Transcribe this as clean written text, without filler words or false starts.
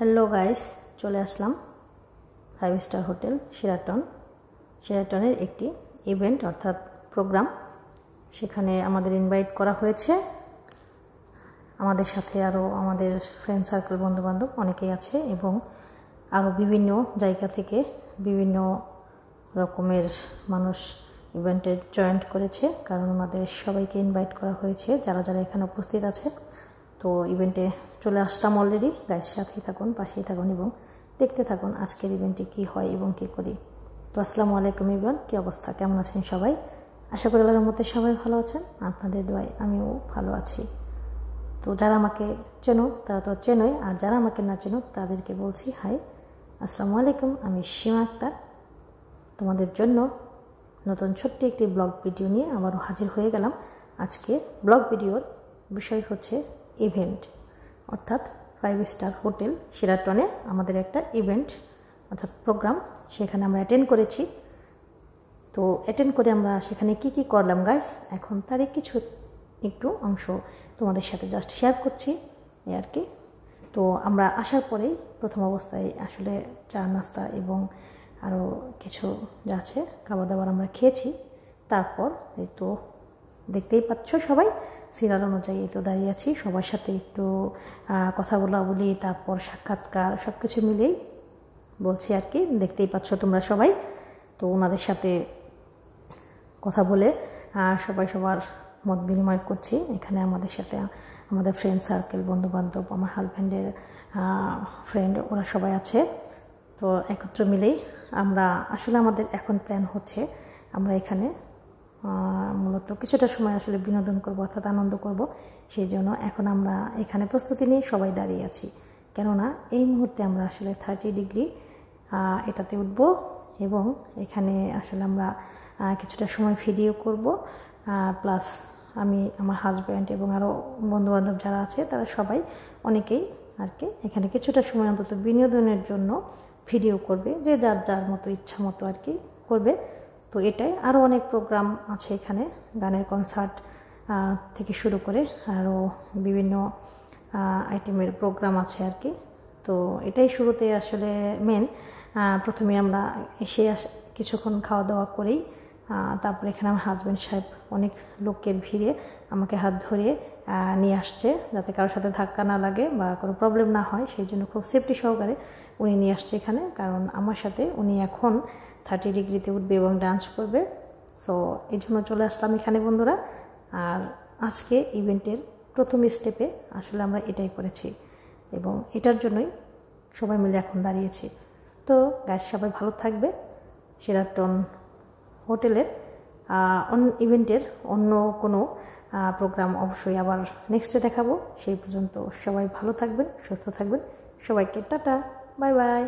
Hello guys, চলে আসলাম 5 star hotel শেরাটনের একটি event অর্থাৎ প্রোগ্রাম। সেখানে আমাদের ইনভাইট করা হয়েছে। আমাদের সাথে আরও আমাদের ফ্রেন্ড সার্কেল, বন্ধুবান্ধব অনেকেই আছে এবং আরও বিভিন্ন জায়গা থেকে বিভিন্ন রকমের মানুষ ইভেন্টে জয়েন করেছে, কারণ আমাদের সবাইকে ইনভাইট করা হয়েছে যারা যারা এখানে উপস্থিত আছে। তো ইভেন্টে চলে আসলাম অলরেডি। গাইস, সাথেই থাকুন, পাশেই থাকুন এবং দেখতে থাকুন আজকের ইভেন্টে কি হয় এবং কি করি। তো আসসালামু আলাইকুম ইভরান, কী অবস্থা, কেমন আছেন সবাই? আশা করি আল্লাহর রহমতে সবাই ভালো আছেন। আপনাদের দোয়ায় আমিও ভালো আছি। তো যারা আমাকে চেনো তারা তো চেনোই, আর যারা আমাকে না চেনো তাদেরকে বলছি হাই, আসসালামু আলাইকুম। আমি সীমা আক্তার তোমাদের জন্য নতুন ছোট্ট একটি ব্লগ ভিডিও নিয়ে আবারও হাজির হয়ে গেলাম। আজকে ব্লগ ভিডিওর বিষয় হচ্ছে ইভেন্ট, অর্থাৎ 5 স্টার হোটেল শেরাটনে আমাদের একটা ইভেন্ট অর্থাৎ প্রোগ্রাম সেখানে আমরা অ্যাটেন্ড করেছি। তো অ্যাটেন্ড করে আমরা সেখানে কি কি করলাম গাইস, এখন তারই কিছু একটু অংশ তোমাদের সাথে জাস্ট শেয়ার করছি এই আর কি। তো আমরা আসার পরেই প্রথম অবস্থায় আসলে চা নাস্তা এবং আরও কিছু যা আছে খাবার দাবার আমরা খেয়েছি। তারপর এই তো দেখতেই পাচ্ছ সবাই সিরিয়াল অনুযায়ী তো দাঁড়িয়ে আছি, সবার সাথে একটু কথা বলি, তারপর সাক্ষাৎকার সব কিছু মিলেই বলছি আর কি। দেখতেই পাচ্ছ তোমরা সবাই। তো ওনাদের সাথে কথা বলে সবাই সবার মত বিনিময় করছি। এখানে আমাদের সাথে আমাদের ফ্রেন্ড সার্কেল, বন্ধুবান্ধব, আমার হাজব্যান্ডের ফ্রেন্ড, ওরা সবাই আছে। তো একত্র মিলেই আমরা আসলে আমাদের এখন প্ল্যান হচ্ছে আমরা এখানে মূলত কিছুটা সময় আসলে বিনোদন করব অর্থাৎ আনন্দ করব। সেই জন্য এখন আমরা এখানে প্রস্তুতি নিয়ে সবাই দাঁড়িয়ে আছি, কেননা এই মুহূর্তে আমরা আসলে 30 ডিগ্রি এটাতে উঠব এবং এখানে আসলে আমরা কিছুটা সময় ভিডিও করব, প্লাস আমি, আমার হাজব্যান্ড এবং আরও বন্ধুবান্ধব যারা আছে তারা সবাই অনেকেই আর কি এখানে কিছুটা সময় অন্তত বিনোদনের জন্য ভিডিও করবে, যে যার যার মতো ইচ্ছা মতো আর কি করবে। তো এটাই, আরও অনেক প্রোগ্রাম আছে এখানে, গানের কনসার্ট থেকে শুরু করে আরও বিভিন্ন আইটেমের প্রোগ্রাম আছে আর কি। তো এটাই শুরুতে আসলে মেন। প্রথমে আমরা এসে কিছুক্ষণ খাওয়া দাওয়া করেই তারপরে এখানে আমার হাজব্যান্ড সাহেব অনেক লোকের ভিড়ে আমাকে হাত ধরিয়ে নিয়ে আসছে, যাতে কারোর সাথে ধাক্কা না লাগে বা কোনো প্রবলেম না হয়, সেই জন্য খুব সেফটি সহকারে উনি নিয়ে আসছে এখানে, কারণ আমার সাথে উনি এখন 30 ডিগ্রিতে উঠবে এবং ডান্স করবে। সো এই জন্য চলে আসলাম এখানে বন্ধুরা। আর আজকে ইভেন্টের প্রথম স্টেপে আসলে আমরা এটাই করেছি এবং এটার জন্যই সবাই মিলে এখন দাঁড়িয়েছি। তো গাইস, সবাই ভালো থাকবে। শেরাটন হোটেলের ইভেন্টের অন্য কোনো প্রোগ্রাম অবশ্যই আবার নেক্সটে দেখাবো। সেই পর্যন্ত সবাই ভালো থাকবেন, সুস্থ থাকবেন। সবাইকে টাটা, বাই বাই।